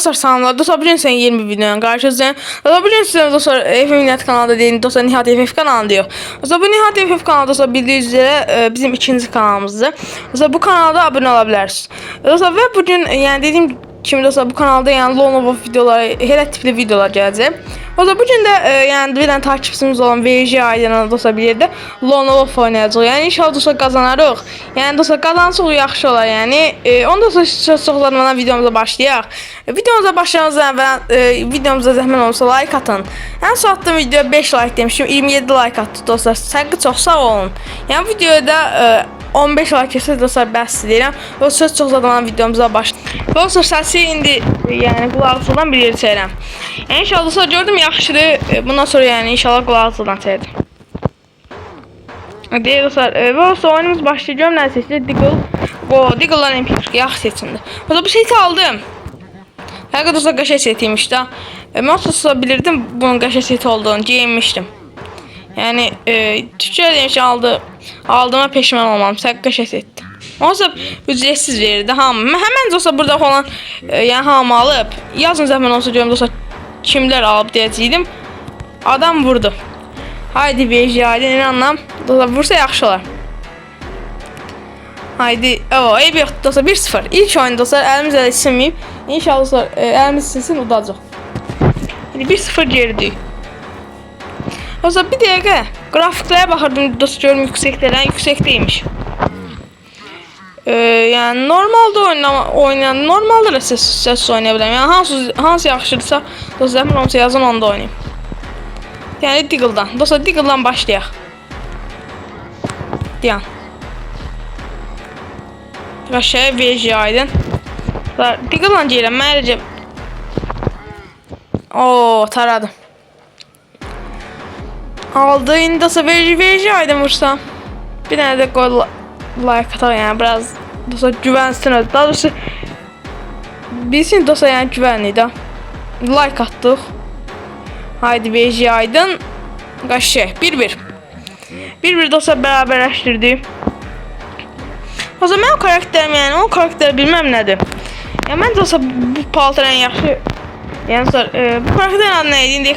Dostlar salamlar. Dostlar bugün sen 20 videonun karşınızdayım. Dostlar bugün sizlerle dostlar FMNet kanalında değil, dostlar Nihat FF kanalı diyor. Dostlar bu Nihat FF kanalı dostlar bildiğiniz üzere bizim ikinci kanalımızdır. Dostlar bu kanalda abone olabilirsiniz. Dostlar ve bugün yani dediğim kimi dostlar bu kanalda yani Lone Wolf videoları, her tipli videolar gelecek. Dostlar bugün de yani bir tane takipçimiz olan VJ Aydın'ın dostlar bir yerde Lone Wolf oynayacaq. Yani inşallah dostlar kazanarıq. Yani dostlar kazansaq yaxşı olar yani. Onda dostlar çoxlarından videomuza başlayaq. Videomuza başlamazdan əvvəl videomuza zəhmət olsa like atın. En son attığım videoya 5 like demişim, 27 like attı dostlar. Səqi çox sağ olun. Yəni videoda da 15 like keçsə dostlar bəs deyirəm. Və söz çox zamanla videomuza başlayaq. Dostlar səsi indi yəni qulağınızdan bir yer çəkirəm. Yəni inşallah dostlar gördüm yaxşıdır. Bundan sonra yəni inşallah qulağınızdan çəkdim. Deyir dostlar, və dostlar oyunumuz başlayacağım. Nə seçdi? Diggle. Diggle'dan MP yaxşı seçimdir. Bu seti aldım. Həqiqət dostlar qəşəng setiymiş də. Mən dostlar bilirdim bunun qəşəng seti olduğunu, geyinmişdim. Yəni Türkçə demiş aldığıma peşman olmam. Sən qəşəng setdi. Olsa ücretsiz verirdi hamı. Həmən dostlar burada olan yəni hamı alıb. Yazın zəhmət olsa görüm dostlar kimlər alıb deyəcəydim. Adam vurdu. Haydi VJ haydi inanmam. Dostlar vursa yaxşı olar. Haydi. Eyb yoxdur dostlar 1-0. İlk oyun dostlar əlimiz ələ silməyib. İnşallah dostlar əlimiz silsin udacaq. 1-0 geridik. Dostlar bir dəqiqə grafiklərə baxırdım dostlar görüm yüksəkdəymiş. Yəni normalda oynayan normalda da ses oynaya bilərəm. Yəni hansı yaxşıdırsa dostlar mən olsa yazın onda oynayım. Yəni Diggle'dan. Dostlar Diggle'dan başlayaq. Dayan. Aşağıya VJ Aydın. Diggle'dan deyirəm. Mən eləcə taradım. Aldı. İndi dostlar VJ Aydın vursam. Bir dənə də qoy like atalım yəni biraz dostlar güvənsin öldü. Daha doğrusu bilsin dostlar yəni güvənli də. Like atdıq. Haydi VJ Aydın. Qaşıq 1-1. 1-1 dostlar bərabərləşdirdik. O zaman mən o karakterim yəni o karakteri bilməm nədir. Yəni mən dostlar bu paltar ən yaxşı. Yəni dostlar bu karakterin adı nə idi? İndi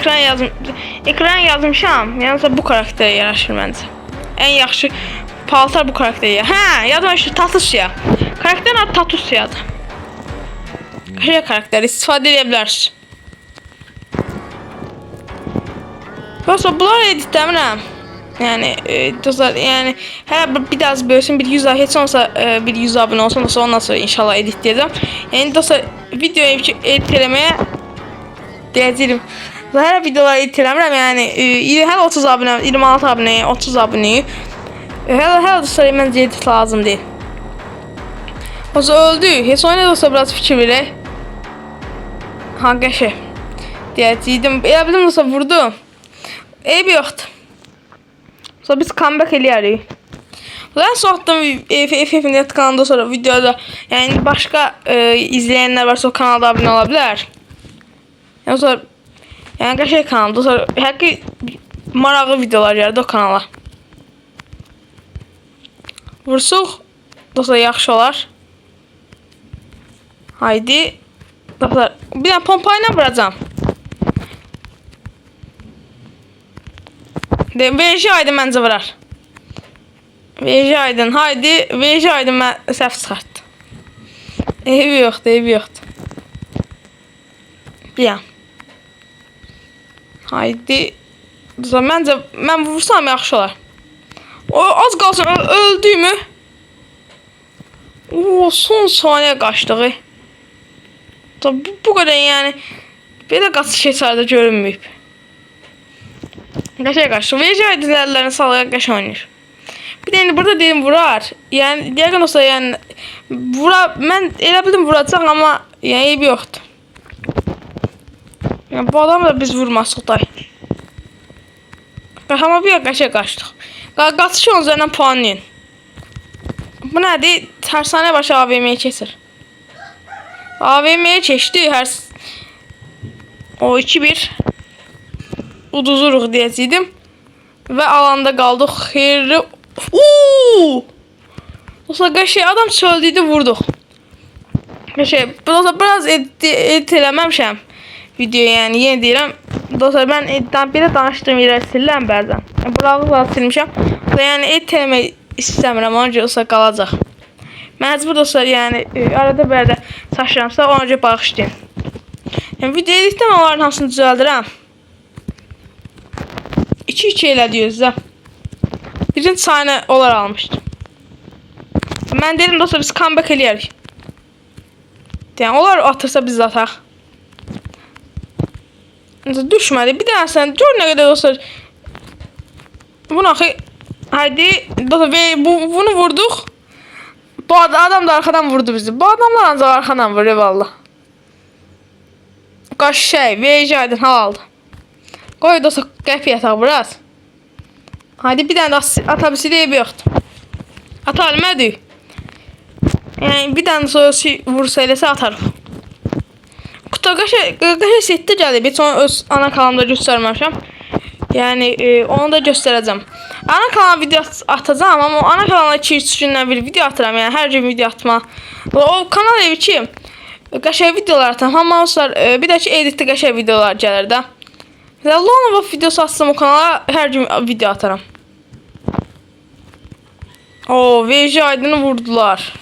ekran yazmışam. Yəni dostlar bu karakterə yaraşır məncə. Ən yaxşı paltar bu karakterə. Hə, yadıma düşdü Tatusya. Karakterin adı Tatusyadır. Qəşəng karakter istifadə edə bilərsiniz. Dostlar bunları editləmirəm. Yəni dostlar yəni hər bir daha böyüsün bir 100 heç olsa bir 100 abunə olsun da ondan sonra inşallah editləyəcəm. Yəni dostlar videoyu edit eləməyə deyəcəyim. Hər videoları edit eləmirəm yəni hər 30 abunə, 26 abunəyə, 30 abunəyə. Hər dostlar məncə edit lazım deyil. Dostlar öldü. Heç oyuna dostlar biraz fikir verək. Ha qəşəng. Deyəcəydim. Elə bildim dostlar vurdu. Eyb yoxdur. Sonra biz comeback eləyərik. Ən son attığım FFNet kanalında sonra videoda yəni başqa izləyənlər varsa o kanalda abunə ola bilər. Yəni sonra yəni qəşəng kanalda sonra həqiqi maraqlı videolar gəldi o kanala. Vursuq dostlar yaxşı olar. Haydi dostlar bir dənə pompayla vuracağam. VJ Aydın məncə vurar. VJ Aydın haydi VJ Aydın mən səhv çıxartdı. Eybi yoxdur. Bir an. Haydi. Məncə mən vursam yaxşı olar. Az qalsın öldüyümü. Son saniyə qaçdığı. Bu qədər yəni belə qaçış keçərdə görünməyib. Qəşəng qaçdı. VJ Aydın əllərini salaya qəşəng oynayır. Bir də indi burada deyim vurar. Yəni deyəsən olsa yəni mən elə bildim vuracaq amma yəni eybi yoxdur. Yəni bu adamı da biz vurmasıq day. Amma bir qəşəng qaçdıq. Qaçışı onun üzərindən puanlayın. Bu nədir? Hər saniyə başı AVM-yə keçir. AVM-yə keçdi. O 2-1. Uduzuruq deyəcəydim. Və alanda qaldıq. Xeyirli. Dostlar qəşəng adam çöldüydü vurduq. Dostlar biraz edit eləməmişəm videoyu, yəni yenə deyirəm. Dostlar mən editdən belə danışdığım yerləri silirəm bəzən. Burağı silmişəm. Yəni edit eləmək istəmirəm, ona görə olsa qalacaq. Məcbur dostlar, yəni arada belə saçıramsa ona görə bağışlayın. Yəni video editdən onların hamısını düzəldirəm. 2-2 elədiyiz də. Birinci sahne onlar almışdı. Mən dedim dostlar biz comeback eləyərik. Yəni onlar atırsa biz de ataq. Düşmədi. Bir dənə sən gör nə qədər dostlar. Bunu axı hadi dostlar bunu vurduq. Bu adam da arxadan vurdu bizi. Bu adamlar ancaq arxadan vurur vallah. Qaşşay, vecadın halaldı. Qoy dostlar qəpiyə ataq biraz. Hadi bir dənə də atabilsi deyib yoxdur. Ata bilmədik. Yəni bir dənə sonra vursa eləsə atarıq. Kutu qaşa setdə gəlib. Heç onu öz ana kanalımda göstərməmişəm. Yəni onu da göstərəcəm. Ana kanala video atacağım, amma ana kanala 2-3 gündən bir video atıram. Yəni hər gün video atma. O kanal evi ki qəşəng videolar atıram. Amma dostlar bir də ki editli qəşəng videolar gəlir də. Mesela Lona videosu atsam o kanala hər gün video atarım. O VJ Aydın'ı vurdular.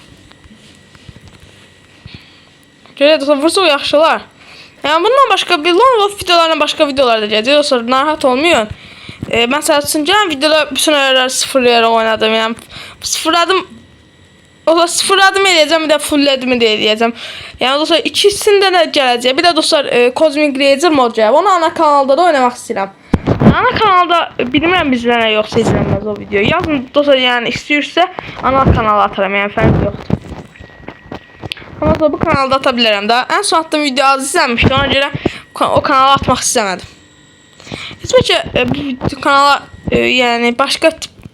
Görə dostlar vursa yaxşılar. Yəni bundan başqa bir Lona videolarla başqa videolar da gələcək. Dostlar narahat olmayın. Mən səhərsin gələn videoda bütün ayarları sıfırlayarak oynadım. Yəni sıfırladım. Dostlar sıfırladım eləyəcəm, bir də fulllədim də eləyəcəm. Yəni dostlar ikisində də gələcək. Bir də dostlar Cosmic Razer mod gəlib. Onu ana kanalda da oynamaq istəyirəm. Ana kanalda bilmirəm bizlərə yoxsa izlənməz o video. Yazın dostlar, yəni istəyirsə ana kanala atarım, yəni fərq yoxdur. Amma da bu kanalda ata bilərəm də. Ən son attığım video az izlənmişdi, ona görə o kanala atmaq istəmədim. Heç bəlkə bu kanala yəni başqa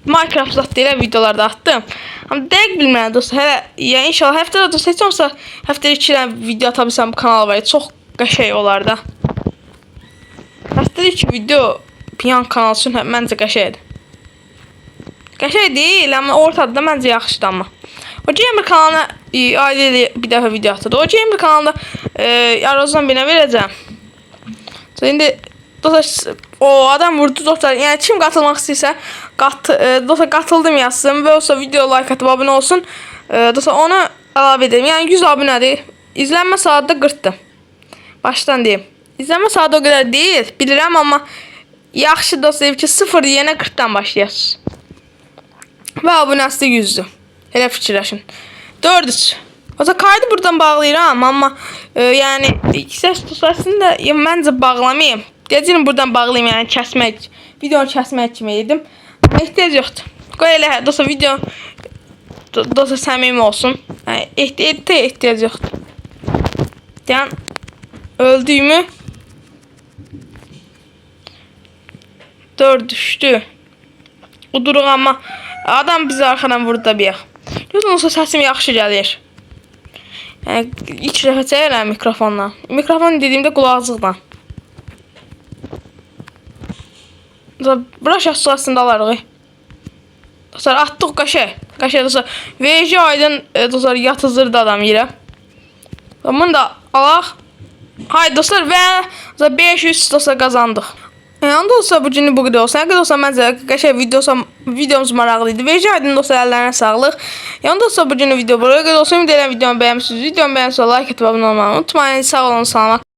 Minecraft zat elə videolarda attım. Amma dəqiq bilmirəm dostlar. Hələ yəni inşallah həftədə dostlar heç olmasa həftədə 2 dənə video ata bilsəm bu kanala var. Çox qəşəng olar da. Həftədə 2 video piyan kanal üçün məncə qəşəngdir. Qəşəng deyil, amma ortada məncə yaxşıdır amma. O Gamer kanalına ailəli bir dəfə video atdı. O Gamer kanalında Arazdan birine verəcəm. İndi dostlar o adam vurdu dostlar. Yəni kim qatılmaq istəyirsə dostlar qatıldım yazsın və olsa video like atıb abunə olsun. Dostlar onu əlavə edelim. Yəni 100 abunədir. İzlənmə saatı da 40'dır. Başdan deyim. İzlənmə saatı o qədər deyil, bilirəm, amma yaxşı dostlar ki 0 yenə 40'dan başlayasınız. Və abunəsi də 100'dür. Elə fikirləşin. 400. O da kaydı buradan bağlayıram, amma yəni səs tutasını da məncə bağlamayım. Deyəcəyim buradan bağlayayım, yəni kəsmək, videonu kəsmək kimi edim. Ehtiyac yoxdur. Qoy elə dostlar video dostlar səmimi olsun. Yəni ehtiyac yoxdur. Yəni öldüyümü 4 düşdü. Uduruq, amma adam bizi arxadan vurdu da bir. Görün olsa səsim yaxşı gəlir. Yəni ilk dəfə çəkirəm mikrofonla. Mikrofon dediyimdə qulaqcıqla. Bura şəxsi aslında alarıq. Dostlar atdıq qəşəng. Qəşəng dostlar. VJ Aydın dostlar yatızırdı adam yerə. Bunu da alaq. Haydi dostlar və 500 dostlar qazandıq. Yəni dostlar bu günü bu qədər olsun. Həqiqətən dostlar məncə qəşəng videomuz maraqlı idi. VJ Aydın dostlar əllərinə sağlıq. Yəni dostlar bu günü video bu qədər olsun. Ümid edirəm videomu bəyənmisiniz. Videomu bəyənsəniz like etib abunə olmayı unutmayın. Sağ olun, salamat.